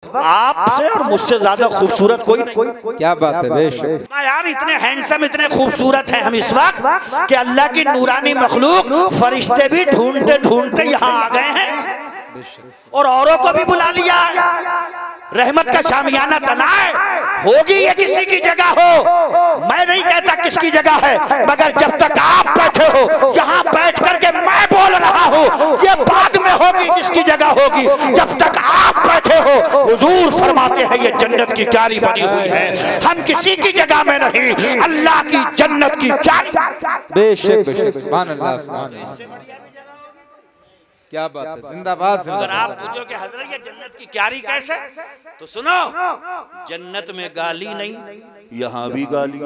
आपसे और मुझसे ज्यादा खूबसूरत कोई नहीं। क्या बात है बेशक यार, इतने हैंडसम इतने खूबसूरत हैं हम इस वक्त कि अल्लाह की नूरानी मखलूक फरिश्ते भी ढूंढते ढूंढते यहाँ आ गए हैं और औरों को भी बुला लिया। रहमत का शामियाना तनाए होगी, ये किसी की जगह हो, मैं नहीं कहता किसकी जगह है, मगर जब तक आप बैठे हो यहाँ बैठ करके मैं बोल रहा हूँ, ये बाद में होगी जिसकी जगह होगी। जब तक आप बैठे हो, हुजूर फरमाते हैं ये जन्नत की क्यारी बनी हुई है, हम किसी की जगह में नहीं, अल्लाह की जन्नत की क्यारी। बेशक बेशक सुभान अल्लाह सुभान अल्लाह। क्या बात है, जिंदाबाद। अगर आप पूछो कि हजरत ये जन्नत की क्यारी कैसे, तो सुनो, जन्नत में गाली नहीं, यहाँ भी गाली।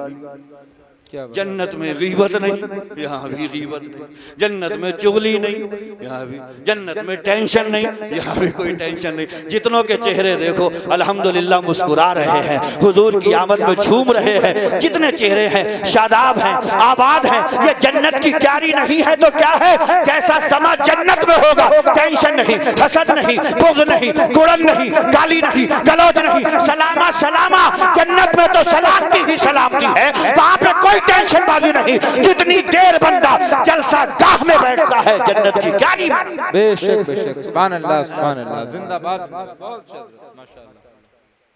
जन्नत में गीबत नहीं, यहाँ भी गीबत नहीं। जन्नत में चुगली नहीं, यहाँ भी। जन्नत में टेंशन नहीं, यहाँ भी कोई टेंशन नहीं। जितनों के चेहरे देखो अल्हम्दुलिल्लाह मुस्कुरा रहे हैं, हुजूर की आमद में झूम रहे हैं। जितने चेहरे हैं शादाब हैं, आबाद हैं। ये जन्नत की क्यारी नहीं है तो क्या है? जैसा समा जन्नत में होगा, टेंशन नहीं, हसद नहीं, बुग़्ज़ नहीं, गुड़न नहीं, गाली नहीं, गलौज नहीं, सलामा सलामा। जन्नत में तो सलामती ही सलामती है, वहां पे कोई टेंशन बाजी नहीं। जितनी देर बंदा जलसा गाह में बैठता है, जन्नत की क्यारी। बेशक बेशक सुभान अल्लाह सुभान अल्लाह, जिंदाबाद माशाअल्लाह।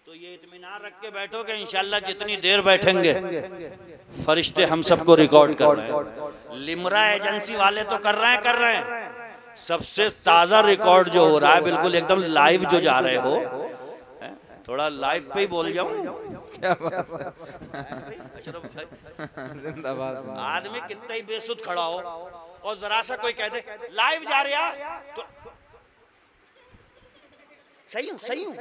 तो ये इत्मीनान रख के बैठो कि इंशाअल्लाह जितनी देर बैठेंगे फरिश्ते हम सबको रिकॉर्ड कर रहे हैं। लिमरा एजेंसी वाले तो कर रहे हैं। सबसे ताजा रिकॉर्ड जो हो रहा है, बिल्कुल एकदम लाइव जो जा रहे हो, थोड़ा लाइव पे ही बोल जाऊं। क्या बात जिंदाबाद। आदमी कितना ही बेसुध खड़ा हो और जरा सा कोई कह दे लाइव जा रहा तो सही हूं।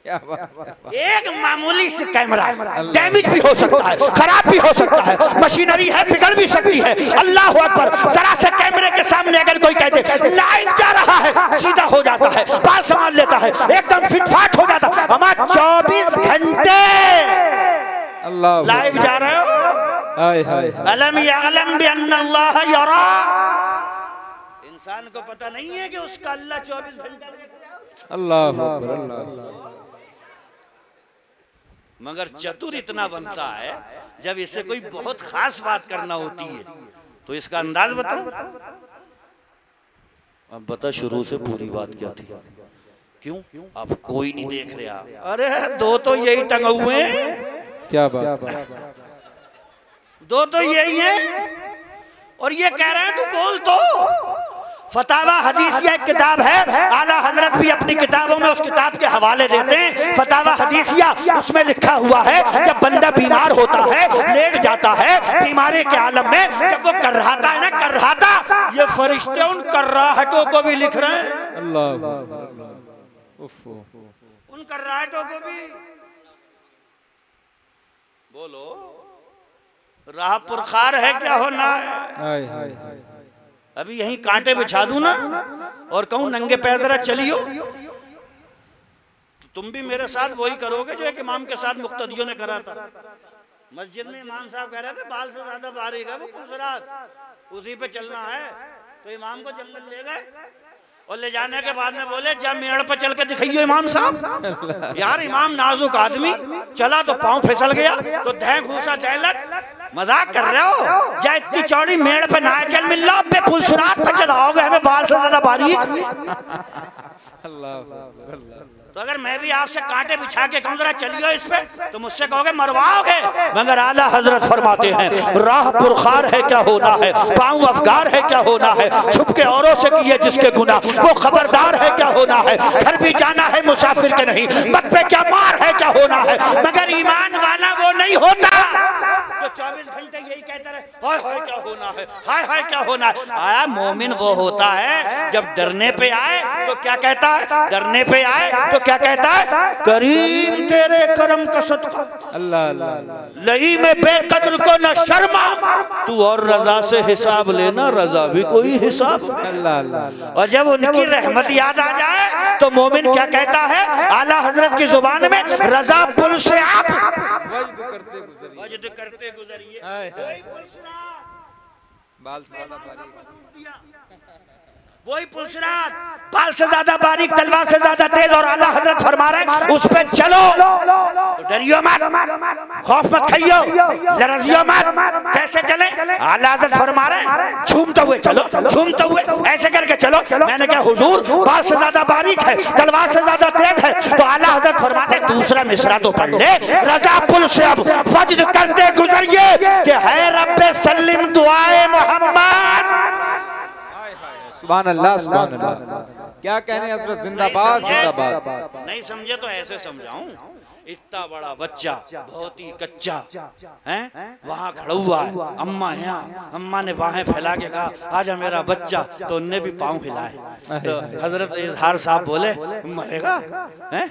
क्या बात। एक मामूली से कैमरा डैमेज भी हो सकता है, खराब भी हो सकता है, मशीनरी है बिगड़ भी सकती है। अल्लाह अकबर। जरा से कैमरे के सामने अगर कोई कह दे लाइव जा रहा है, सीधा हो जाता है, बाल संभाल लेता है, एकदम फिटफाट हो जाता है। हमारा 24 घंटे अल्लाह लाइव जा रहे हो। अलम यअलम बिअन्नल्लाह यरा। इंसान को पता नहीं है कि उसका अल्लाह 24 घंटे। अल्लाह अकबर अल्लाह। मगर चतुर इतना बनता है, जब इसे कोई बहुत खास बात करना होती है तो इसका अंदाज बताओ। अब बता शुरू से पूरी बात क्या थी? क्यों अब कोई नहीं देख रहा? अरे दो तो यही टंगे हुए हैं। क्या बात। दो तो यही है और ये कह रहे हैं तू बोल तो। फतावा हदीसिया एक किताब है, आला हजरत भी अपनी किताबों में उस किताब के हवाले देते हैं। फतावा हदीसिया, उसमें लिखा हुआ है जब बंदा बीमार होता है, लेट जाता है बीमारी के आलम में, जब वो कर्राहता है ना, कर्राहता, ये फरिश्ते उन कर्राहटों को भी लिख रहे हैं। अल्लाह उन कर्राहटों को भी बोलो। राह पुरखार है क्या होना है? अभी यहीं कांटे बिछा दूं ना और कहूं नंगे पैर जरा चलियो, तो तुम भी मेरे साथ वही करोगे जो एक इमाम के साथ मुक्तदियों ने करा था। मस्जिद में इमाम साहब कह रहे थे बाल से ज्यादा बारीक है वो खुसरात, उसी पे चलना है। तो इमाम को जंगल ले गए और ले जाने के बाद में बोले जब मेड़ पर चल के दिखाइयो इमाम साहब। यार इमाम नाजुक आदमी, चला तो पाँव फिसल गया, तो दह घूसा दहलत। मजाक कर रहे हो? जा इतनी चौड़ी मेड़ पे ना चल मिल लो, पे फुलसरात पे चलाओगे हमें बाल से ज्यादा बारीक। तो अगर मैं भी आपसे कांटे बिछा के कहूँ जरा चलियो इस पे, तो मुझसे कहोगे मरवाओगे। मगर आला हजरत फरमाते हैं राह पुरखार है क्या होना है, पाँव अफगार है क्या होना है, छुप के औरों से किए जिसके गुना वो खबरदार है क्या होना है। घर भी जाना है मुसाफिर के नहीं, मत पे क्या मार है क्या होना है। मगर ईमान वाला वो नहीं होता तो 24 घंटे यही कहता रहे हाय हाय क्या होना है, हाय हाय क्या होना है। आया मोमिन वो होता है जब डरने पे आए तो क्या कहता है, डरने पे आए तो क्या कहता है, करीम तेरे करम का सदका अल्लाह अल्लाह। लई में बेकद्र को न शर्मा, तू और रजा से हिसाब लेना, रजा भी कोई हिसाब। अल्लाह अल्लाह। और जब उनकी रहमत याद आ जाए तो मोमिन क्या कहता है, आला हजरत की जुबान में, रजा पुल से आप वजद करते गुजरिए। वही पुलसिरात, बाल से ज्यादा बारीक, तलवार से ज्यादा तेज, और आला हजरत फरमा रहे हैं उस पे चलो तो डरियो मत, खौफ मत खाइयो, लरजियो मत। कैसे चले? आला हजरत फरमा रहे हैं झूमते हुए चलो, झूमते हुए ऐसे करके चलो। मैंने कहा हुजूर बाल से ज्यादा बारीक है, तलवार से ज्यादा तेज है। तो आला हजरत फरमाते दूसरा मिसरा तो पढ़ ले, रजा पुल से अब फज्र करते गुजरिए कि है रब्बे सल्लिम दुआए मोहम्मद। सुभान अल्लाह, सुभान अल्लाह। क्या कहने हजरत, जिंदाबाद जिंदाबाद। नहीं समझे तो ऐसे समझाऊं, इतना बड़ा बच्चा बहुत ही कच्चा है, वहाँ खड़ा हुआ है, अम्मा यहाँ, अम्मा ने बाहें फैला के कहा आजा मेरा बच्चा, तो उनने भी पाँव हिलाए। तो हजरत इजहार साहब बोले मरेगा हैं?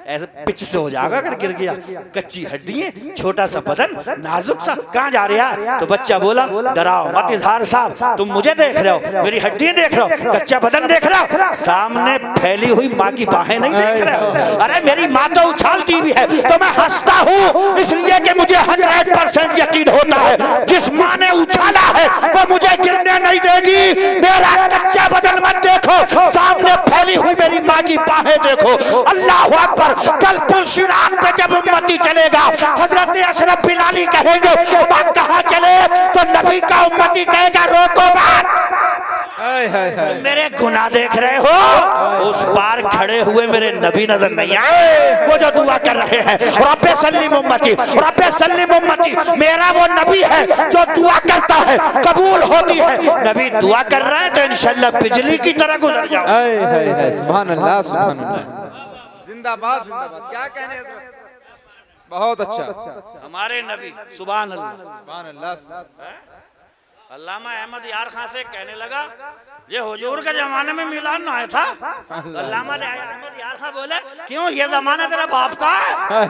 ऐसे पिच से हो जाएगा अगर गिर गया, कच्ची हड्डी, छोटा सा बदन, नाजुक सा, कहाँ जा रहा है? तो बच्चा बोला डराओ मत इजहार साहब, तुम मुझे देख रहे हो, मेरी हड्डी देख रहे हो, कच्चा बदन देख रहे हो, सामने फैली हुई माँ की बाहें नहीं देख रहे हो? अरे मेरी माँ तो उछालती भी है तो मैं हंसता हूँ, इसलिए कि मुझे 100% यकीन होता है जिस माँ ने उछाला है वो मुझे गिरने नहीं देगी। मेरा कच्चा बदन मत देखो, सामने फैली हुई मेरी माँ की बाहें देखो। अल्लाह अकबर। कल पुलसिरात पे जब उम्मती चलेगा, हजरत अशरफ बिलाली कहेंगे अब कहाँ चले, तो नबी का उम्मती कहेगा रोको मत, मेरे गुनाह देख रहे हो, उस पार खड़े हुए मेरे नबी नजर नहीं आए, वो जो दुआ कर रहे हैं रब्बे सल्लिम उम्मती, रब्बे सल्लिम उम्मती। मेरा वो नबी है जो दुआ करता है कबूल होती है। नबी दुआ कर रहा है तो इंशाल्लाह बिजली की तरह गुजर जाओ। सुभान अल्लाह, सुभान अल्लाह, जिंदाबाद जिंदाबाद। क्या कहने, बहुत अच्छा हमारे नबी, सुभान अल्लाह, सुभान अल्लाह। अल्लामा अहमद यार खां से कहने लगा ये हुजूर के जमाने में मिलान ना आया था। अल्लामा अहमद यार खां बोले क्यों, ये जमाना तेरे बाप का है?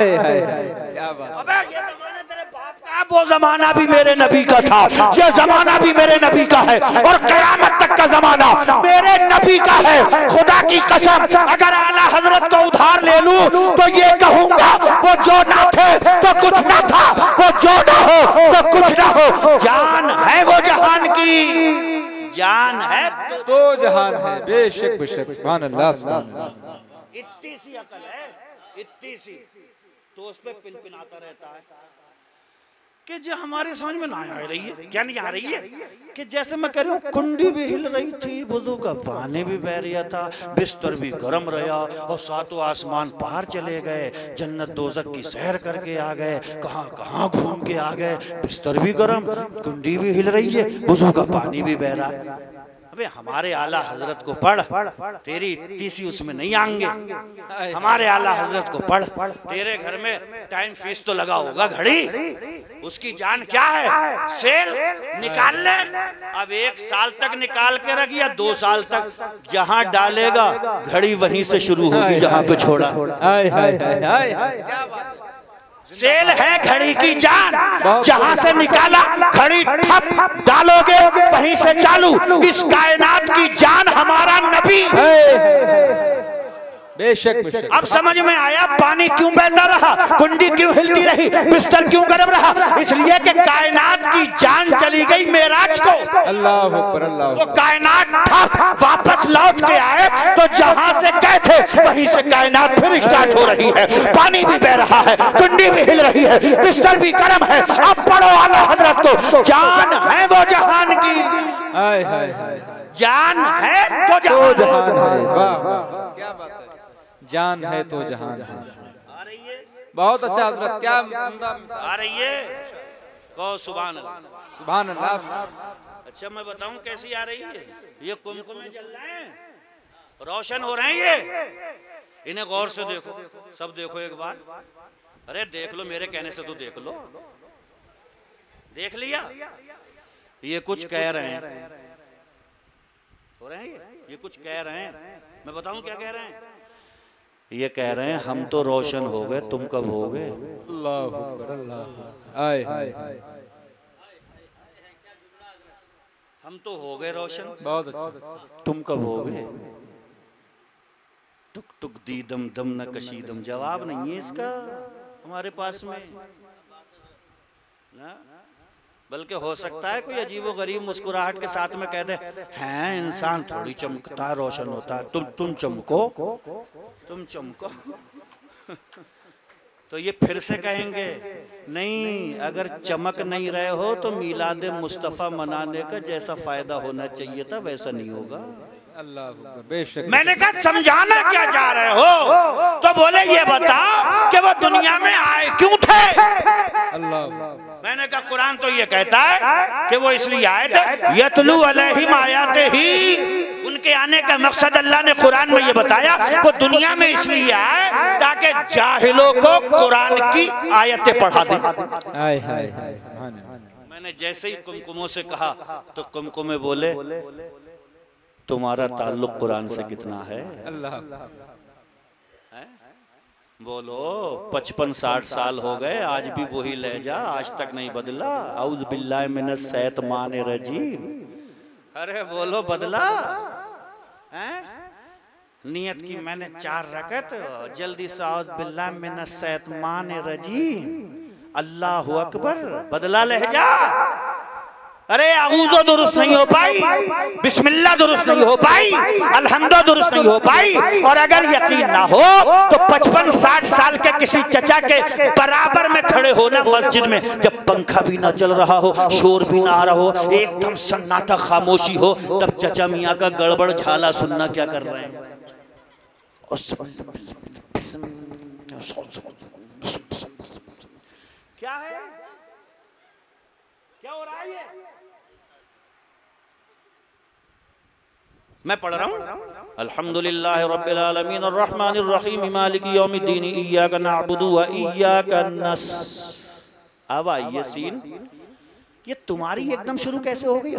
क्या बात। अबे ये जमाना तेरे बाप का है, वो जमाना भी मेरे नबी का था, ये जमाना भी मेरे नबी का है, और कयामत तक का जमाना मेरे नबी का है। खुदा की कसम अगर आला हजरत को उधार ले लूं तो ये कहूंगा वो जो ना थे तो कुछ ना था, वो जो ना हो तो कुछ ना हो। जान है वो जहान की, जान है तो जहान है, बेशक बेशक, सुभान अल्लाह, सुभान अल्लाह। इतनी सी अकल है, इतनी सी, तो उस पे पिनपिनाता रहता है कि जो हमारे समझ में ना आ रही है। क्या नहीं आ रही है? कि जैसे मैं कह रही हूँ कुंडी भी हिल रही थी, वुज़ू का पानी भी बह रहा था, बिस्तर भी गर्म रहा, और सातों आसमान पार चले गए, जन्नत दोज़ख की सैर करके आ गए, कहाँ कहाँ घूम के आ गए, बिस्तर भी गर्म, कुंडी भी हिल रही है, वुज़ू का पानी भी बह रहा है। अबे हमारे आला हजरत को पढ़, तेरी इतनी सी उसमें नहीं आएंगे। हमारे आला हजरत को पढ़, तेरे घर में टाइम फीस तो लगा होगा घड़ी, उसकी जान क्या है? सेल निकाल ले, अब 1 साल तक निकाल के रख या 2 साल तक, जहाँ डालेगा घड़ी वहीं से शुरू होगी जहाँ पे छोड़ा। सेल है घड़ी की जान, जहां से निकाला घड़ी ठप डालोगे वहीं से चालू। इस कायनात की जान हमारा नबी। बेशक बेशक। अब समझ में आया पानी क्यों बहता रहा, कुंडी क्यों हिलती रही, बिस्तर क्यों गर्म रहा, इसलिए कि कायनात की जान चली गई मेराज को। अल्लाह अकबर, अल्लाह। वो कायनात वापस लौट के आए तो जहां से गए थे वहीं से कायनात फिर स्टार्ट हो रही है। पानी भी बह रहा है, कुंडी भी हिल रही है, बिस्तर भी गर्म है। अब पढ़ो आला हजरत को, जान है वो जहान की, जान है तो जहान है। क्या बात है, जान है तो जहान है। आ रही है, बहुत अच्छा हजरत, क्या आ रही है, कहो सुभान अल्लाह, सुभान अल्लाह। अच्छा मैं बताऊं कैसी आ रही है, ये कुमकुमे जल रहे हैं, रोशन हो रहे हैं ये, इन्हें गौर से देखो, सब देखो एक बार। अरे देख लो, मेरे कहने से तो देख लो, देख लिया। ये कुछ कह रहे हैं, हो रहे हैं ये कुछ कह रहे हैं, मैं बताऊं क्या कह रहे हैं? ये कह रहे हैं हम तो रोशन हो गए, तुम कब होगे? अल्लाह अकबर, अल्लाह। आए हम तो हो गए रोशन, बहुत अच्छा, तुम कब होगे? टुक टुक दी दम दम न कशीदम। जवाब नहीं है इसका हमारे पास में ना। बल्कि हो सकता है कोई अजीबो गरीब मुस्कुराहट के साथ में कह दे, हैं इंसान थोड़ी चमकता है, रोशन होता है, तुम चमको, तुम चमको। तो ये फिर से कहेंगे नहीं, अगर चमक नहीं रहे हो तो मीलाद मुस्तफ़ा मनाने का जैसा फायदा होना चाहिए था वैसा नहीं होगा। अल्लाह बेशक। मैंने कहा समझाना क्या चाह रहे हो? तो बोले ये बताओ कि वो दुनिया में आए क्यों थे? अल्लाह। मैंने कहा कुरान तो ये कहता है कि वो इसलिए आए थे, यतलू अलैहिम आयाते ही, उनके आने का मकसद अल्लाह ने कुरान में ये बताया, वो दुनिया में इसलिए आए ताकि जाहिलों को कुरान की आयतें पढ़ा दें। मैंने जैसे ही कुमकुमों से कहा तो कुमकुमे बोले तुम्हारा ताल्लुक कुरान से कितना है? अल्लाह। बोलो 55-60 साल हो गए, आज भी वही लहजा, आज तक नहीं बदला। औज़ बिल्लाहि मिनश शैतानिर रजीम। अरे बोलो बदला है? नियत की मैंने 4 रकत, जल्दी से औज़ बिल्लाहि मिनश शैतानिर रजीम, अल्लाहु अकबर, बदला लहजा। अरे आऊज़ो दुरुस्त नहीं हो पाई, बिस्मिल्लाह दुरुस्त नहीं हो पाई, अल्हम्दुलिल्लाह दुरुस्त नहीं हो पाई। और अगर यकीन ना हो तो 55-60 साल के किसी चचा के बराबर में खड़े होना मस्जिद में, जब पंखा भी ना चल रहा हो, शोर भी ना आ रहा हो, एकदम सन्नाटा खामोशी हो, तब चचा मियाँ का गड़बड़ झाला सुनना क्या कर रहे हैं? क्या है, क्या हो रहा है? मैं पढ़ रहा हूँ अल्हम्दुलिल्लाह रब्बिल आलमीन अर्रहमानिर रहीम मालिकी यौमिद्दीन इय्याका नअबुदु व इय्याका नस्तईन। अब आइए सीन, ये तुम्हारी एकदम शुरू कैसे हो गई?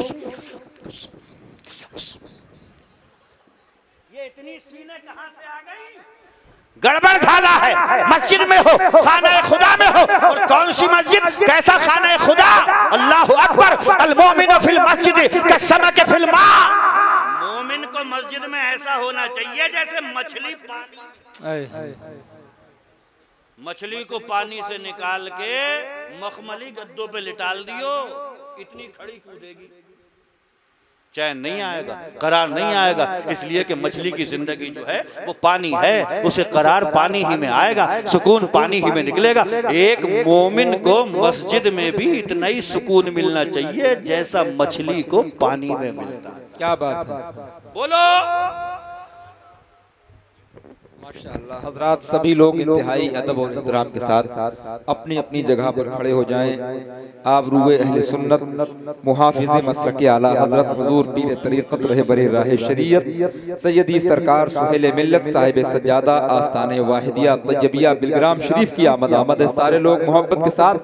ये इतनी सीनें कहां से आ गई? गड़बड़ झाला है, मस्जिद में हो, खाना खुदा में हो, और कौन सी मस्जिद, कैसा खाना खुदा? अल्लाहु अकबर। अल मोमिनु फिल मस्जिद कसमक फिल मा। मोमिन को मस्जिद में ऐसा होना चाहिए जैसे मछली पानी। मछली को पानी से निकाल के मखमली गद्दों पे लिटाल दियो, इतनी खड़ी कूदेगी, चैन नहीं आएगा, करार नहीं आएगा। इसलिए कि मछली की जिंदगी जो है वो पानी है, उसे करार पानी ही में आएगा, सुकून पानी ही में निकलेगा। एक मोमिन को मस्जिद में भी इतना ही सुकून मिलना चाहिए जैसा मछली को पानी में मिलता है। क्या बात है, बोलो माशाअल्लाह। हजरात सभी लोग इंतहाई अदब और इहतराम के साथ अपनी अपनी जगह पर खड़े हो जाएं। आबरूए अहले सुन्नत मुहाफिज़े मसलक आला हजरत हुजूर पीर तरीक़त रहबरे राह शरीयत सैयदी सरकार सुहेल मिल्लत साहिब सज्जादा आस्ताने वाहिदिया तैयबिया बिलग्राम शरीफ की आमद आमद है। सारे लोग मोहब्बत के साथ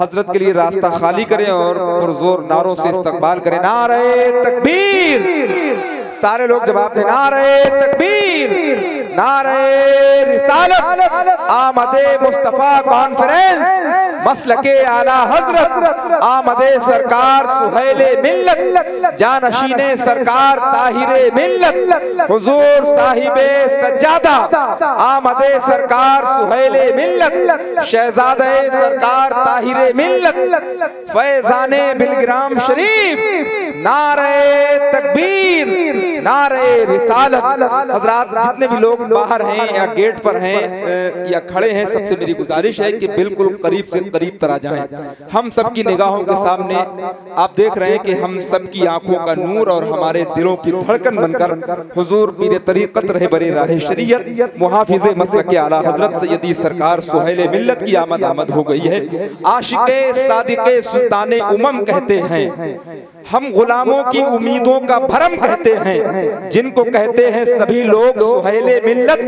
हजरत के लिए रास्ता खाली करें और पुरजोर नारों से इस्तकबाल करें। नारे तकबीर, सारे लोग जवाब दें, नारे तकबीर, नारे रिसालत, आमदे मुस्तफा कॉन्फ्रेंस, मसलके आला हजरत, आमदे सरकार सुहेले मिल्लत, जानशीने सरकार ताहिरे मिल्लत, हुजूर साहिबे सज्जादा, आमदे सरकार सुहेले मिल्लत, शहजादे सरकार ताहिरे मिल्लत, फैजाने बिलग्राम शरीफ, नारे तकबीर, नारे रिसालत। हजरात जितने भी लोग बाहर हैं या गेट पर हैं या खड़े हैं, सबसे मेरी गुजारिश है कि बिल्कुल करीब से करीब तर आ जाएं। हम सबकी निगाहों के सामने आप देख रहे हैं कि हम सबकी आंखों का नूर और हमारे दिलों की धड़कन बनकर हुजूर पीर तरीक़त रहबरे राह शरीयत मुहाफिज़े मसलक आला हजरत सैयदी सरकार सुहेल मिल्लत की आमद आमद हो गई है। आशिक़े सादिक़े सुल्ताने उमम कहते हैं, हम गुलामों की उम्मीदों का भरम कहते हैं, जिनको कहते हैं सभी लोग सुहेले मिल्लत,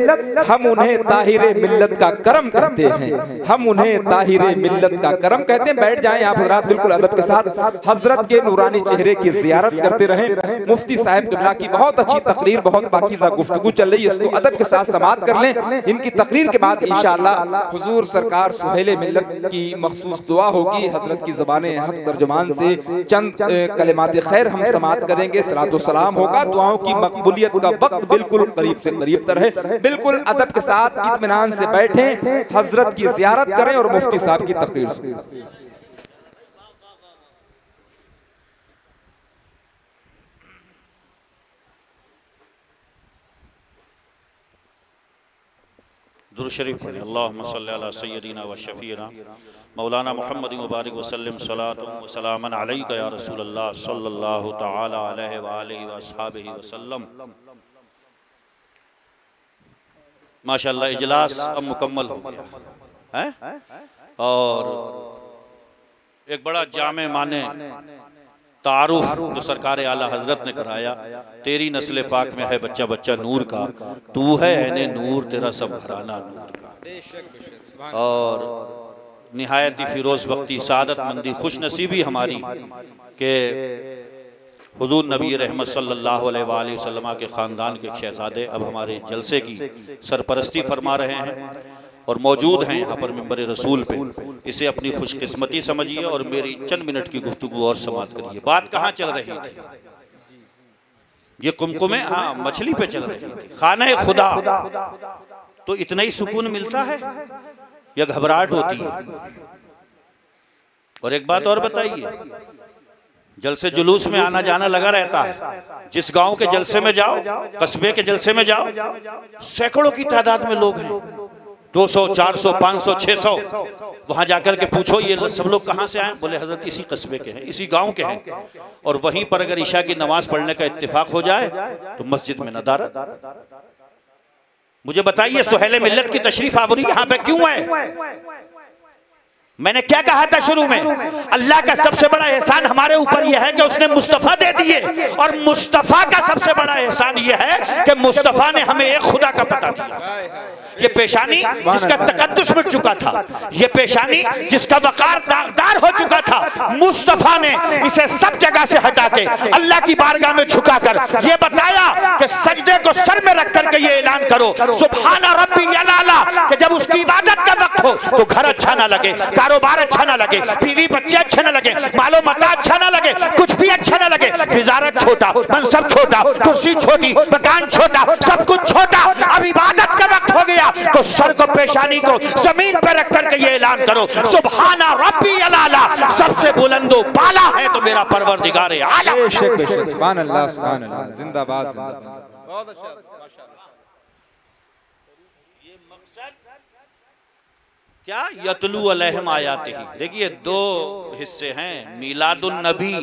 हम उन्हें ताहिरे मिल्लत का करम कहते हैं, हम उन्हें ताहिरे मिल्लत का करम कहते हैं। बैठ जाएं आप हजरात बिल्कुल अदब के साथ, हजरत के नूरानी चेहरे की ज़ियारत करते रहें। मुफ्ती साहब क़िबला की बहुत अच्छी तकरीर, बहुत पाकीज़ा गुफ्तगू चल रही है, इसको अदब के साथ समाअत कर लें। इनकी तकरीर के बाद इंशाअल्लाह हुजूर सरकार सुहेले मिल्लत की मखसूस दुआ होगी, हजरत की ज़बाने हक तर्जुमान से चंद कलिमात खैर हम समाअत करेंगे, सलातो सलाम होगा, दुआओं की मकबूलियत का वक्त बिल्कुल करीब से करीब तर है। बिल्कुल अदब के साथ इत्मीनान से बैठें, हजरत की ज़ियारत करें और मुफ्ती साहब की तकरीर सुनें। शरीफ पढ़ें। अल्लाहुम्मा सल्ली अला सय्यदिना व शफीना मौलाना मुहम्मद मुबारक वसल्लम सलातु व सलामन अलैका या रसूलल्लाह सल्लल्लाहु तआला अलैहि व आलिहि व अस्हाबिहि वसल्लम। माशाअल्लाह इजलास अब मुकम्मल हो गया है और एक बड़ा जामे माने तारुफ जो सरकार आला हजरत ने कराया। तेरी नस्ल पाक में है बच्चा बच्चा नूर का, तू है ऐने नूर तेरा सब घराना नूर का। और निहायती फिरोज वक्ती सादत मंदी खुश नसीबी हमारी के हुजूर नबी रहमत सल्लल्लाहु अलैहि वसल्लम के ख़ानदान के शहजादे अब हमारे जलसे की सरपरस्ती फरमा रहे हैं और मौजूद हैं यहाँ पर मिंबर रसूल पे। इसे अपनी खुशकिस्मती समझिए और मेरी चंद मिनट की गुफ्तगू और समाप्त करिए। बात कहाँ चल रही थी? ये कुमकुमे, हाँ, मछली पे चल रही थी। खाना खुदा तो इतना ही सुकून मिलता है या घबराहट होती है? और एक बात और बताइए, जलसे जुलूस में आना जाना लगा रहता है। जिस गांव के जलसे में जाओ, कस्बे के जलसे में जाओ, सैकड़ों की तादाद में लोग हैं, 200, 400, 500, 600। वहां जाकर के पूछो ये सब लोग कहाँ से आए? बोले हजरत इसी कस्बे के हैं, इसी गांव के हैं। और वहीं पर अगर ईशा की नमाज पढ़ने का इत्तेफाक हो जाए तो मस्जिद में नदारत। मुझे बताइए सुहेल मिल्लत की तशरीफ आवरी यहाँ पे क्यों है? मैंने क्या कहा था शुरू में? अल्लाह का सबसे बड़ा एहसान हमारे ऊपर यह है कि उसने मुस्तफा दे दिए, और मुस्तफा का सबसे बड़ा एहसान यह है कि मुस्तफा ने हमें एक खुदा का पता दिया। ये पेशानी जिसका तकद्दुस मिट चुका था, ये पेशानी जिसका वकार दागदार हो चुका था, मुस्तफा ने इसे सब जगह से हटा के अल्लाह की बारगाह में झुकाकर ये बताया कि सजदे को सर में रख करके ये ऐलान करो सुभान रब्बियल आला, कि जब उसकी इबादत का वक्त हो तो घर अच्छा ना लगे, कारोबार अच्छा ना लगे, बीवी बच्चे अच्छे ना लगे, मालो मता अच्छा ना लगे, कुछ भी अच्छा ना लगे, विजारत छोटा, मनसब छोटा, कुर्सी छोटी, मकान छोटा, सब कुछ छोटा। अब इबादत का वक्त हो गया तो सर को पेशानी को जमीन पर रख करके ये ऐलान करो सुभान रब्बियल आला, सबसे बुलंदो बाला है तो मेरा परवरदिगार आला। सुभान अल्लाह, सुभान अल्लाह, जिंदाबाद। बहुत अच्छा, माशाअल्लाह। ये मकसद क्या? यतलू अलैहिम आयातिही। देखिए दो हिस्से हैं। मीलादुन नबी,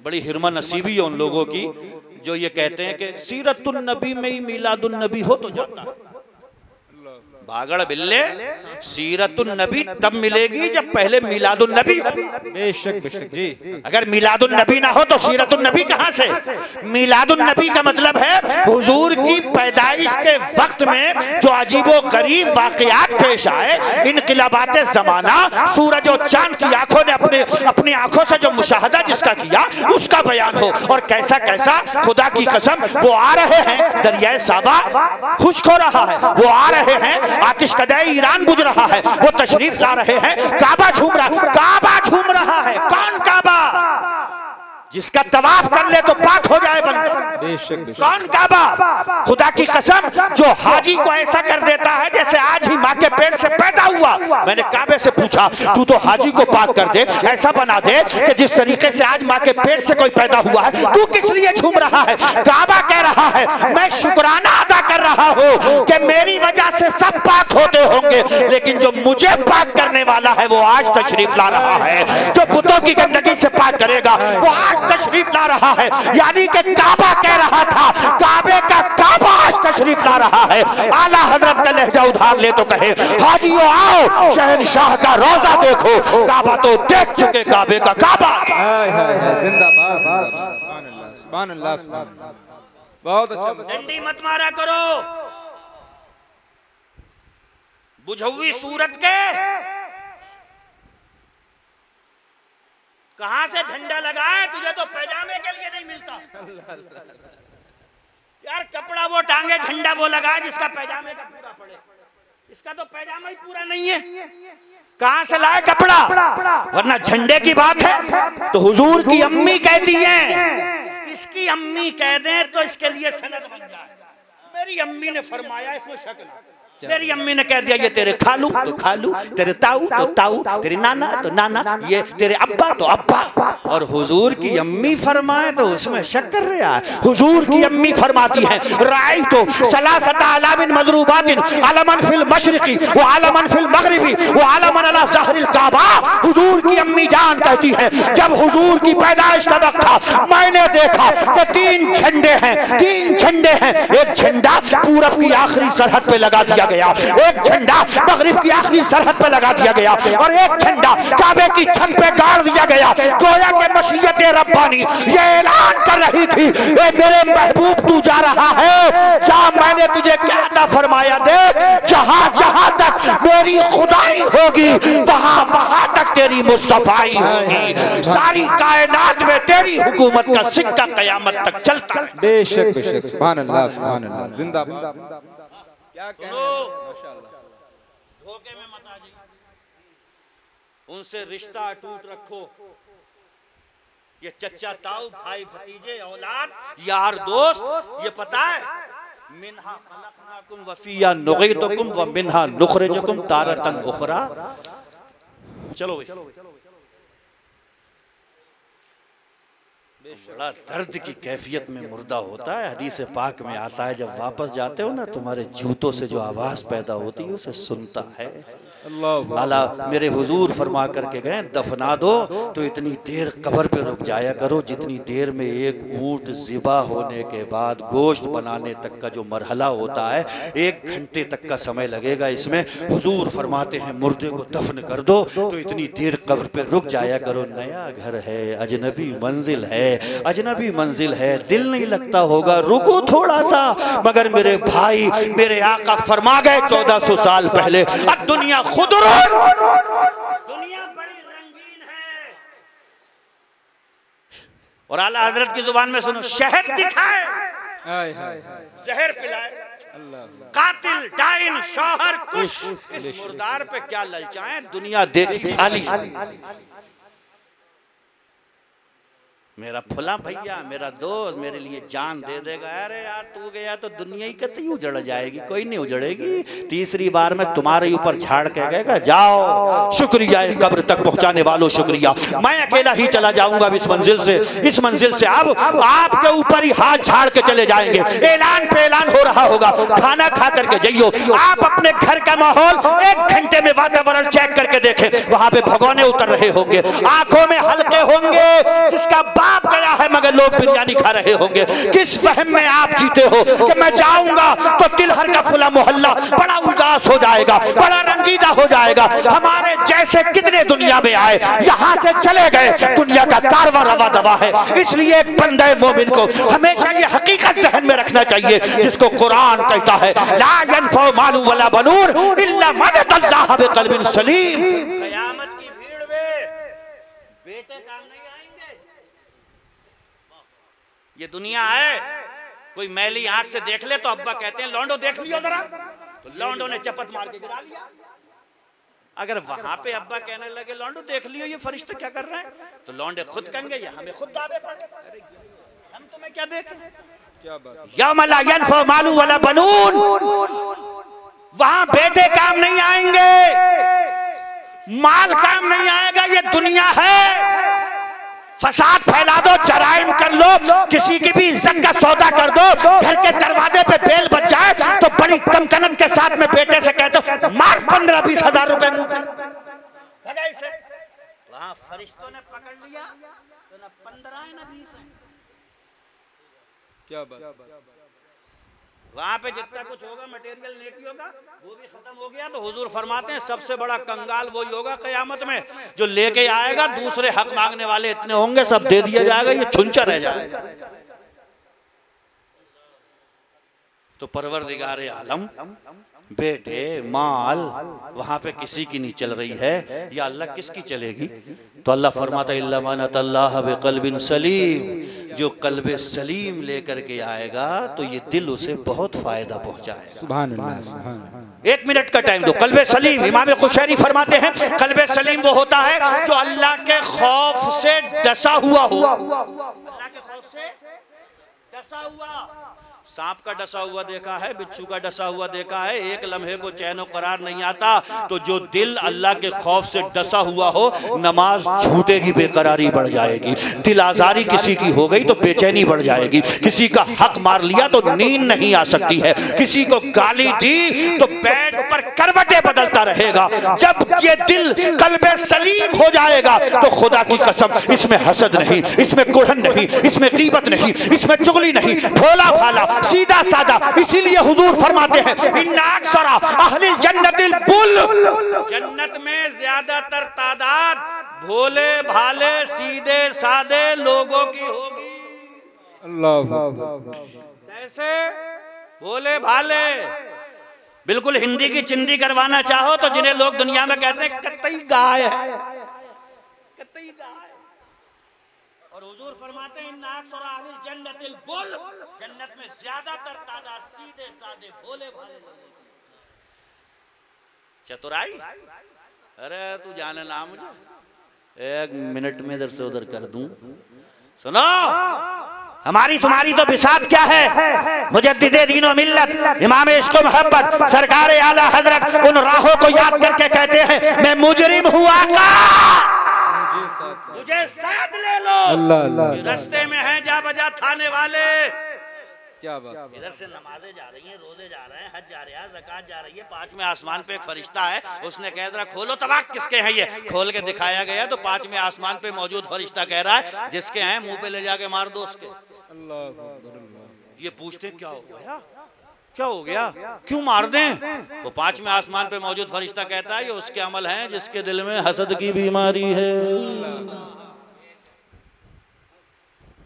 बड़ी हिरमा नसीबी है उन लोगों की जो ये कहते हैं कि सीरतुन नबी में ही मीलादुन नबी हो तो जाता है। भागड़ बिल्ले, सीरतुन नबी तब मिलेगी जब पहले मिलादुन नबी। बेशक बेशक जी। अगर मिलादुन नबी ना हो तो सीरतुन नबी कहां से? मिलादुन नबी का मतलब है हुजूर की पैदाइश के वक्त में जो अजीबो गरीब वाकयात पेश आए, इनकलाबात जमाना, सूरज और चांद की आंखों ने अपनी आंखों से जो मुशाहदा जिसका किया उसका बयान हो। और कैसा कैसा खुदा की कसम वो आ रहे हैं, दरियाए साबा खुश्क हो रहा है, वो आ रहे हैं, आतिश कदाई ईरान बुझ रहा है, वो तशरीफ ला रहे हैं, काबा झूम रहा है। कौन काबा? जिसका तवाफ कर ले तो पाक हो जाए बंदा। कौन काबा? खुदा की कसम जो हाजी को ऐसा कर देता है जैसे आज ही माँ के पेट से पैदा हुआ। मैंने काबे से पूछा तू तो हाजी को पाक कर दे, ऐसा बना दे कि जिस तरीके से आज माँ के पेट से कोई पैदा हुआ है, तू किस लिए झूम रहा है? काबा कह रहा है मैं शुक्राना अदा कर रहा हूँ कि मेरी वजह से सब पाक होते होंगे, लेकिन जो मुझे पाक करने वाला है वो आज तशरीफ ला रहा है। जो बुतों की गंदगी से पाक करेगा वो आज तशरीफ ला रहा है। यानी कि काबा कह रहा था, काबे का काबा आज तशरीफ ला रहा है। आला हजरत का लहजा उधार ले तो कहे हाजियों आओ शहनशाह का रोजा देखो, काबा तो देख चुके काबे का काबा। जिंदाबाद, सुभान अल्लाह, सुभान अल्लाह। बहुत अच्छा। डंडी मत मारा करो बुझौवी सूरत के। कहां से झंडा लगाए? तुझे तो पैजामे के लिए नहीं मिलता यार। कपड़ा वो टांगे, झंडा वो लगाए जिसका पैजामे का पूरा पड़े। इसका तो पैजामा ही पूरा नहीं है, कहां से लाए कपड़ा? वरना झंडे की बात है तो हुजूर की अम्मी कहती हैं, इसकी अम्मी कह दें तो इसके लिए सनद बन जाए। मेरी अम्मी ने फरमाया, इसमें शक नहीं। मेरी अम्मी ने कह दिया ये तेरे खालू तो खालू, तेरे ताऊ तो ताऊ, तेरे नाना तो नाना, ये तेरे अब्बा तो अब्बा। और हुजूर की अम्मी फरमाए तो उसमें शक कर रहा है। हुजूर की अम्मी फरमाती है राई तो सलासता अलामिन मजरूबातिन अलमन फिल मशरिकी व अलमन फिल मगरिबी व अलमन अला ज़हरिल काबा। हुजूर की अम्मी जान कहती है जब हुजूर की पैदाइश का वक्त था मैंने देखा कि 3 झंडे हैं, 3 झंडे हैं। एक झंडा पूरब की आखिरी सरहद पे लगा दिया गया, एक झंडा मगरिब की आखिरी सरहद पे लगा दिया गया और एक झंडा काबे की छत पे गाड़ दिया गया। गोया के मशीयत रब्बानी ये ऐलान कर रही थी ए मेरे महबूब तू जा रहा है, जा मैंने तुझे क्या अता फरमाया देख, जहां जहां तक मेरी खुदाई होगी वहां वहां तक तेरी मुस्तफाई होगी। सारी कायनात में तेरी हुकूमत का सिक्का कयामत तक चलता है। बेशक बेशक सुभान अल्लाह सुभान अल्लाह जिंदाबाद। क्या कहना है माशाअल्लाह। धोखे में मत आ जाइए, उनसे रिश्ता अटूट रखो। ये चचा ताऊ भाई भतीजे औलाद यार दोस्त ये पता है मिन्हा खलकनाकुम व फिया नुगीतुकुम व मिन्हा नुखरिजुकुम तारतन उखरा। चलो भाई, बड़ा दर्द की कैफियत में मुर्दा होता है। हदीस पाक में आता है जब वापस जाते हो ना तुम्हारे जूतों से जो आवाज पैदा होती है उसे सुनता है अल्लाह। मेरे हुजूर फरमा करके गए दफना दो तो इतनी देर कब्र पे रुक जाया करो जितनी देर में एक ऊंट ज़िबा होने के बाद गोश्त बनाने तक का जो मरहला होता है 1 घंटे तक का समय लगेगा। इसमें हुजूर फरमाते हैं मुर्दे को दफन कर दो तो इतनी देर कब्र पे रुक जाया करो। नया घर है, अजनबी मंजिल है, अजनबी मंजिल है, दिल नहीं लगता होगा, रुको थोड़ा सा। मगर मेरे भाई मेरे आका फरमा गए 1400 साल पहले अब दुनिया खुद दुनिया बड़ी रंगीन है। और आला हजरत की जुबान में सुनो शहद दिखाए जहर पिलाए, कातिल डाइन शौहर कुश, इस मुर्दार पे क्या ललचाएं, दुनिया देखी खाली। मेरा फुला भैया मेरा दोस्त मेरे लिए जान दे देगा। अरे यार तू गया तो दुनिया ही कतई उजड़ जाएगी, कोई नहीं उजड़ेगी। तीसरी बार में तुम्हारे ऊपर झाड़ के गएगा जाओ शुक्रिया इस कब्र तक पहुंचाने वालों शुक्रिया। मैं अकेला ही चला जाऊंगा इस मंजिल से, इस मंजिल से अब आपके ऊपर ही हाथ झाड़ के चले जाएंगे। ऐलान पे ऐलान हो रहा होगा, खाना खा करके जाइयो। आप अपने घर का माहौल 1 घंटे में वातावरण चेक करके देखें, वहां पे भगोने उतर रहे होंगे, आंखों में हल्के होंगे, जिसका बाप गया है मगर लोग बिरयानी खा रहे होंगे। किस वहम में आप जीते हो कि मैं जाऊंगा तो तिलहर का फुला मोहल्ला बड़ा उदास हो जाएगा, बड़ा रंजीदा हो जाएगा। हमारे जैसे कितने दुनिया में आए यहाँ से चले गए, दुनिया का कारवां रवा दवा है। इसलिए एक बंदे मोमिन को हमेशा ये हकीकत ज़हन में रखना चाहिए जिसको कुरान कहता है ला यनफउ मालु वला बनून इल्ला मन अल्लाह बिक़ल्बिन सलीम। क़यामत की भीड़ में बेटे काम नहीं आएंगे। ये दुनिया है, कोई मैली आंख से देख ले तो अब्बा कहते हैं लौंडो देख लियो जरा, तो लौंडो ने चपत मार के गिरा लिया। अगर वहां पे अब्बा कहने लगे लौंडो देख लियो ये फरिश्ते क्या कर रहे हैं, तो लौंडे खुद कहेंगे ये हमें खुद दावे पड़े, हम तुम्हें क्या देखें। क्या बात यौम ला यनफउ मालु वला बनून, वहां बेटे काम नहीं आएंगे, माल काम नहीं आएगा। ये दुनिया है, फसाद फैला दो, जराइम कर लो, किसी की भी इज्जत का सौदा कर दो, घर के दरवाजे पे बेल बच जाए तो बड़ी तमतनत के साथ में बेटे से कहते हो मार 15-20 हजार रुपए। वहां फरिश्तों ने पकड़ लिया तो ना 15 है ना 20 है। क्या बात। वहां पे जितना कुछ होगा मटेरियल नेकी होगा वो भी खत्म हो गया। तो हुजूर फरमाते हैं सबसे बड़ा कंगाल वही होगा क़यामत में जो लेके आएगा, दूसरे हक मांगने वाले इतने होंगे सब दे दिया जाएगा, ये छुंचा रह जाएगा। तो परवरदिगार आलम बेटे माल वहां पे किसी की नहीं चल रही है, या अल्लाह किसकी चलेगी। तो अल्लाह फरमाता इल्ला मन अल्लाह बिक़ल्बिन सलीम, जो कल्बे सलीम लेकर के आएगा तो ये दिल उसे बहुत फायदा पहुंचाएगा। सुभान अल्लाह। 1 मिनट का टाइम दो। कल्बे सलीम इमाम कुशैरी फरमाते हैं कल्बे सलीम वो होता है जो अल्लाह के खौफ से डसा हुआ हो, अल्लाह के खौफ से डसा हुआ। सांप का डसा हुआ देखा है, बिच्छू का डसा हुआ देखा है, एक लम्हे को चैन और करार नहीं आता। तो जो दिल अल्लाह के खौफ से डसा हुआ हो, नमाज छूटेगी बेकरारी बढ़ जाएगी, दिल आजारी किसी की हो गई तो बेचैनी बढ़ जाएगी, किसी का हक मार लिया तो नींद नहीं आ सकती है, किसी को गाली दी तो बेड पर करवटें बदलता रहेगा। जब ये दिल कल्बे सलीम हो जाएगा तो खुदा की कसम इसमें हसद नहीं, इसमें कुढ़न नहीं, इसमें गीबत नहीं, इसमें चुगली नहीं, भोला भाला सीधा साधा। इसीलिए हुजूर फरमाते हैं इन्ना अक्सरा अहलिल जन्नतिल बुल, जन्नत में ज्यादातर तादाद भोले भाले सीधे साधे लोगों की होगी। अल्लाह कैसे? भोले भाले। बिल्कुल हिंदी की चिंदी करवाना चाहो तो जिन्हें लोग दुनिया में कहते हैं कतई गाय है, कतई गाय। और हुजूर फरमाते हैं इन्ना अक्सरा अहलिल जन्नतिल बुल, जन्नत में ज्यादातर तादाद सीधे साधे भोले भाले लोग। चतुराई, अरे तू जाने ना मुझे, एक मिनट में इधर से उधर कर दूं। सुनो, हमारी तुम्हारी तो बिसात क्या है? मुजद्दिदे दीनो मिल्लत इमाम इश्क मोहब्बत सरकार आला हजरत उन राहों को याद करके कहते हैं मैं मुजरिम हुआ का मुझे साथ ले लो। अल्लाह रास्ते में है जा बजा थाने वाले। क्या बात, इधर से नमाजें जा रही हैं, रोजे जा रहे हैं, हज जा रहे हैं, ज़कात जा रही है, पांचवें आसमान पे एक फरिश्ता है, उसने कह रहा खोलो तबाक किसके हैं ये, खोल के दिखाया गया तो पांचवें आसमान पे मौजूद फरिश्ता कह रहा है जिसके हैं मुंह पे ले जाके मार दो उसके। ये पूछते क्या हो गया, क्या हो गया, क्यों मार दें? वो पांचवें आसमान पे मौजूद फरिश्ता कहता है ये उसके अमल हैं जिसके दिल में हसद की बीमारी है।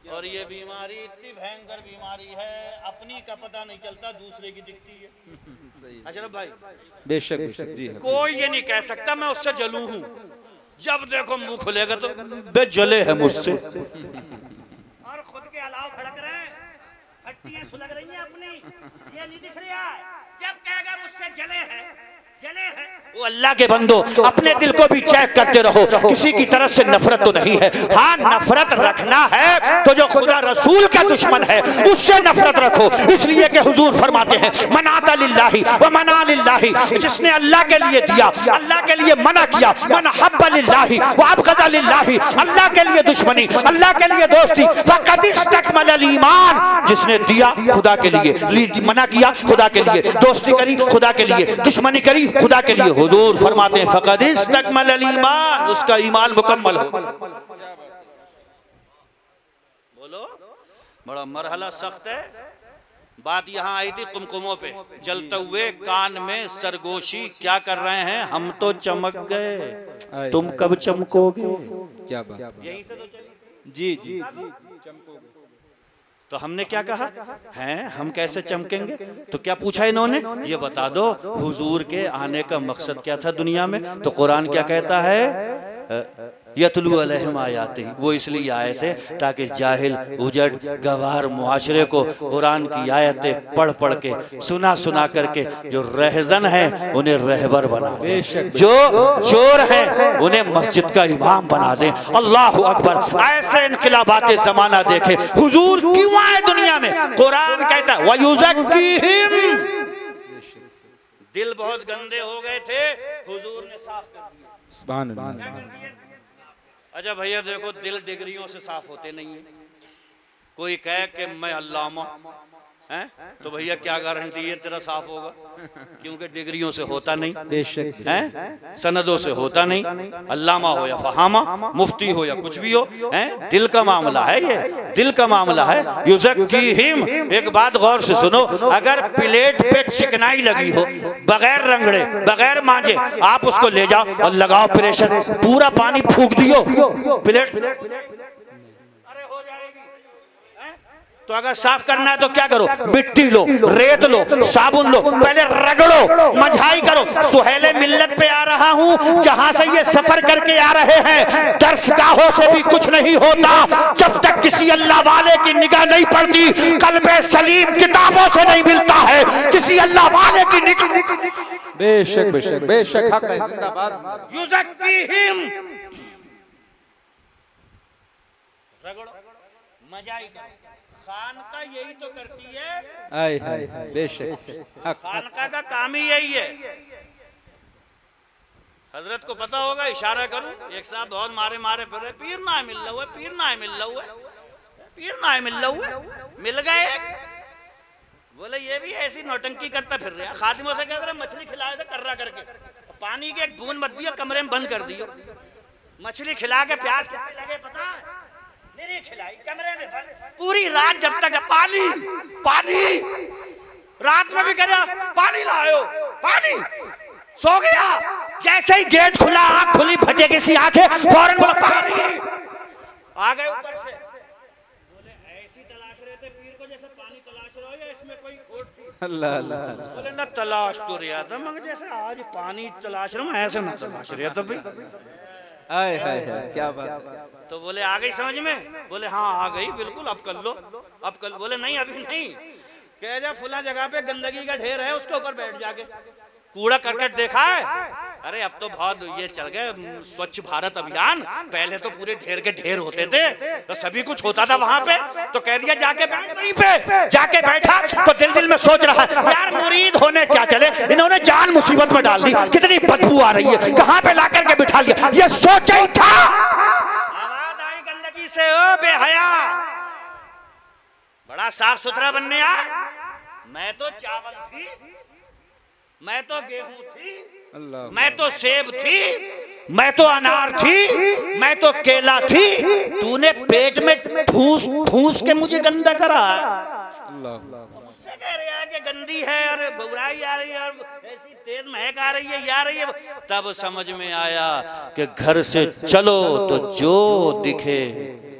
और ये बीमारी इतनी भयंकर बीमारी है, अपनी का पता नहीं चलता, दूसरे की दिखती है। अशरफ भाई, बेशक बेशक जी, कोई ये नहीं कह सकता मैं उससे जलूं हूं, जब देखो मुंह खुलेगा तो बे जले है मुझसे। और खुद के अलाव भड़क रहे हैं, हड्डियां सुलग रही हैं अपनी, ये नहीं दिख रहा। जब कहेगा मुझसे जले हैं, जले हैं, वो अल्लाह के बंदो अपने दिल को भी चेक करते रहो, किसी की तरफ से नफरत तो नहीं है। हाँ, नफरत रखना है तो जो खुदा रसूल का दुश्मन है उससे नफरत रखो। इसलिए कि हुजूर फरमाते हैं मनाता लिल्लाही व मना लिल्लाही, जिसने अल्लाह के लिए दिया अल्लाह के लिए मना किया, मन हब्बा लिल्लाही व अबगदा लिल्लाही, अल्लाह के लिए दुश्मनी अल्लाह के लिए दोस्ती, फक़द इस्तकमल ईमान, जिसने दिया खुदा के लिए, मना किया खुदा के लिए, दोस्ती करी खुदा के लिए, दुश्मनी करी खुदा के लिए। हुजूर फरमाते हैं फक़द इस्तकमल ईमान, उसका ईमान मुकम्मल हो। बोलो, बड़ा मरहला सख्त है। बात यहाँ आई थी कुमकुमों पे, जलते हुए कान में सरगोशी क्या कर रहे हैं, हम तो चमक गए, तुम कब चमकोगे? क्या बात, यहीं से तो चली। जी जी चमकोगे। तो हमने क्या कहा हैं, हम कैसे चमकेंगे? तो क्या पूछा इन्होंने, ये बता दो हुजूर के आने का मकसद क्या था दुनिया में? तो कुरान क्या कहता है, यतलू अलैहिम आयाती, वो इसलिए आए थे ताकि जाहिल उजड़ गवार मुआशरे को कुरान की आयतें पढ़ पढ़ के सुना सुना करके जो रहजन है उन्हें रहबर बना दे, जो चोर है उन्हें मस्जिद का इमाम बना दे। अल्लाह अकबर, ऐसे इनकलाबात जमाना देखे। हुजूर क्यों आए दुनिया में? कुरान कहता है वयुज़क्कीहिम, दिल बहुत गंदे हो गए थे, हुजूर ने साफ कर दिया। सुभान अल्लाह। अच्छा भैया देखो, दिल डिग्रियों से साफ होते नहीं है। कोई कहे कि मैं अल्लामा है तो भैया क्या गारंटी है तेरा साफ होगा, क्योंकि डिग्रियों से होता नहीं है, सनदों से होता नहीं। अल्लामा हो या फहामा, मुफ्ती हो या कुछ भी हो, है दिल का मामला है, ये दिल का मामला है। युज़क्कीहिम, एक बात गौर से सुनो, अगर प्लेट पे चिकनाई लगी हो, बगैर रंगड़े बगैर मांजे, आप उसको ले जाओ और लगाओ प्रेशर, पूरा पानी फूंक दियो प्लेट, तो अगर साफ करना है तो क्या करो, मिट्टी लो, रेत लो, साबुन लो, पहले रगड़ो, मझाई करो। सुहेले मिल्लत पे आ रहा हूँ, जहां से ये सफर करके आ रहे हैं, दर्सगाहों से भी कुछ नहीं होता जब तक किसी अल्लाह वाले की निगाह नहीं पड़ती। कल्बे सलीम किताबों से नहीं मिलता है, किसी अल्लाह वाले की निगाह। बेशक बेशक बेशक, हक है, जिंदाबाद। युज़क्कीहिम, रगड़ो, मझाई करो, खानका यही तो करती है, आय हाय बेशक खानका का काम ही यही है। हजरत को पता होगा, इशारा करूं, एक साहब बहुत मारे मारे फिर रहे, पीर ना मिल रहा हुआ, पीर ना मिल रहा हुआ, पीर ना मिल रहा हुआ, मिल गए। बोले ये भी ऐसी नौटंकी करता फिर रहा। खादिमों से कह रहे मछली खिलाए थे कर्रा करके, पानी की एक बूंद मत दियो, कमरे में बंद कर दियो। मछली खिला के प्यास कितने लगे पता है? नहीं खिलाई, कमरे में बंद, पूरी रात जब तक पानी पानी, रात में भी कह रहा पानी लाओ पानी, सो गया। जैसे ही गेट खुला, आंख खुली, फटे किसी आंखें, फौरन बोला पानी। आ गए ऊपर से, बोले ऐसी तलाश रहे थे पीर को जैसे पानी तलाश रहे हो, या इसमें कोई खोट थी? अल्लाह अल्लाह। बोले ना तलाश तो रहा था, मगर जैसे आज पानी तलाश रहा हूँ ऐसे ना तलाश रहा था भाई। आय हाय क्या बात। तो बोले आ गई समझ में? बोले हाँ आ गई बिल्कुल, अब कर लो, अब कर। बोले नहीं अभी नहीं, कह जा फुला जगह पे गंदगी का ढेर है, उसके ऊपर बैठ जाके। कूड़ा करकट देखा है? अरे अब तो बहुत ये चल गए स्वच्छ भारत अभियान, पहले तो पूरे ढेर के ढेर होते थे, तो सभी कुछ होता था वहां पे। तो कह दिया जाके वहीं पे जाके बैठा, तो दिल दिल में सोच रहा है यार मुरीद होने क्या चले, इन्होंने जान मुसीबत में डाल दी, कितनी बदबू आ रही है, कहाँ पे ला करके बिठा लिया, ये सोचा ही था। आवाज आई गंदगी से, ओ बेहया, बड़ा साफ सुथरा बनने आ। मैं तो चावल थी, मैं तो गेहूं थी, मैं तो सेब थी, मैं तो अनार थी, मैं तो केला थी, तूने पेट में ठूस ठूस के मुझे गंदा करा। मुझसे कह रहे हैं कि गंदी है, अरे बुराई आ रही है, ऐसी तेज महक आ रही है, ये आ रही है। तब समझ में आया कि घर से चलो तो जो दिखे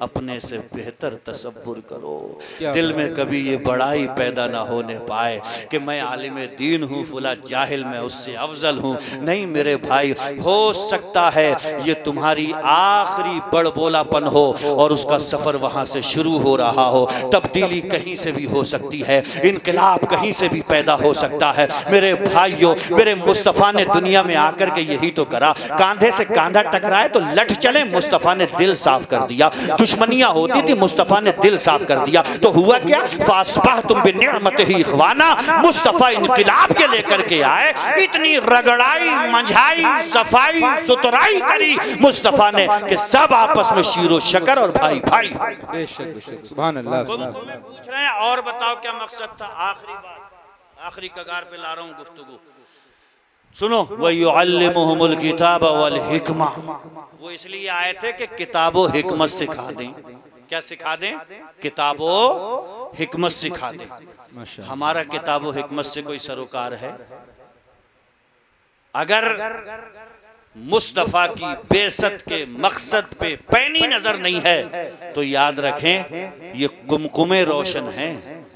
अपने से बेहतर तसव्वुर करो। दिल में कभी ये बड़ाई पैदा ना होने पाए कि मैं आलिम दीन हूँ, फुला जाहिल मैं उससे अफजल हूँ। नहीं मेरे भाई, हो सकता है ये तुम्हारी आखिरी बड़बोलापन हो और उसका सफर वहां से शुरू हो रहा हो। तब्दीली कहीं से भी हो सकती है, इनकलाब कहीं से भी पैदा हो सकता है। मेरे भाइयों, मेरे मुस्तफ़ा ने दुनिया में आकर के यही तो करा, कांधे से कांधा टकराए तो लट चले, मुस्तफ़ा ने दिल साफ कर दिया। दुश्मनियां होती थी, मुस्तफ़ा ने दिल साफ कर दिया। तो हुआ क्या, फासबहतुम बिनिअमतिही इख्वाना, मुस्तफ़ा इनकलाब के लेकर के आए, इतनी रगड़ाई मंझाई सफाई सुथराई करी मुस्तफ़ा ने कि सब आपस में शीरो शकर और भाई भाई। सुभान अल्लाह। पूछ रहे हैं और बताओ क्या मकसद था? आखिरी बात, आखिरी कगार पे ला रहा हूँ गुफ्तगू, सुनो। वयुअल्लिमुहुमुल किताब वल हिकमा, वो इसलिए आए थे कि किताबो हिकमत सिखा दें। क्या सिखा दें? किताबो हिकमत सिखा दें। हमारा किताबो हिकमत से कोई सरोकार है? अगर मुस्तफ़ा की बेसत के मकसद पे पैनी नजर नहीं है तो याद रखें ये कुमकुमे रोशन हैं,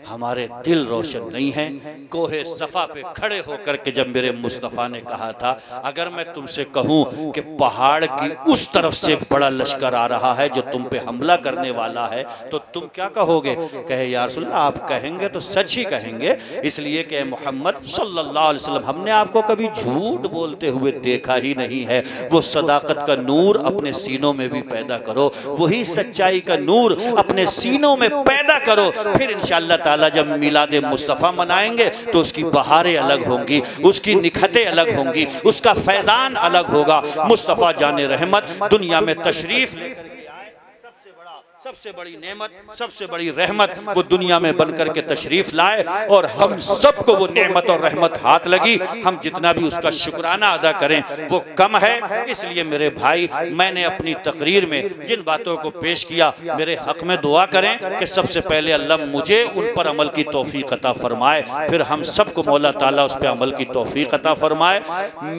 हमारे दिल रोशन नहीं हैं। कोहे सफा पे खड़े होकर के जब मेरे मुस्तफ़ा ने कहा था, अगर मैं तुमसे कहूं कि पहाड़ की उस तरफ से बड़ा लश्कर आ रहा है जो तुम पे हमला करने वाला है, तो तुम क्या कहोगे? कहे या रसूल अल्लाह, आप कहेंगे तो सच ही कहेंगे, इसलिए कि मोहम्मद सल्लल्लाहु अलैहि वसल्लम हमने आपको कभी झूठ बोलते हुए देखा ही नहीं है। वो सदाकत का नूर अपने सीनों में भी पैदा करो, वही सच्चाई का नूर अपने सीनों में पैदा करो, फिर इंशाअल्लाह ताला जब मिलाद मुस्तफ़ा मनाएंगे तो उसकी बहारें अलग होंगी, उसकी निखतें अलग होंगी, उसका फैजान अलग होगा। मुस्तफ़ा जाने रहमत दुनिया में तशरीफ सबसे बड़ी नेमत, सबसे बड़ी रहमत वो दुनिया में बनकर के तशरीफ लाए और हम सबको वो नेमत और रहमत हाथ लगी। हम जितना भी उसका शुक्राना अदा करें वो कम है। इसलिए मेरे भाई, मैंने अपनी तकरीर में जिन बातों को पेश किया, मेरे हक में दुआ करें कि सबसे पहले अल्लाह मुझे उन पर अमल की तौफीक अता फरमाए, फिर हम सबको मौला ताला उस पर अमल की तौफीक अता फरमाए।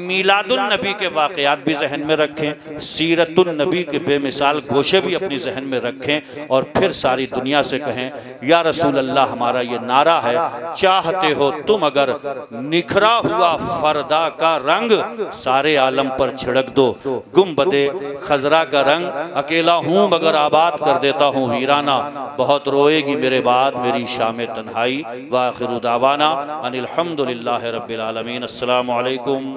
मीलादुन नबी के वाक़यात भी जहन में रखें, सीरतुन नबी के बेमिसाल गोशे भी अपनी जहन में रखें और फिर सारी दुनिया से कहें या रसूल अल्लाह, हमारा ये नारा है, चाहते हो तुम अगर निखरा हुआ फरदा का रंग सारे आलम पर छिड़क दो, गुम्बदे खजरा का रंग अकेला हूँ मगर आबाद कर देता हूँ वीराना, बहुत रोएगी मेरे बाद मेरी शाम तन्हाई। व आखिरु दावाना अनिल हम्दुलिल्लाहि रब्बिल आलमीन। अस्सलामु अलैकुम।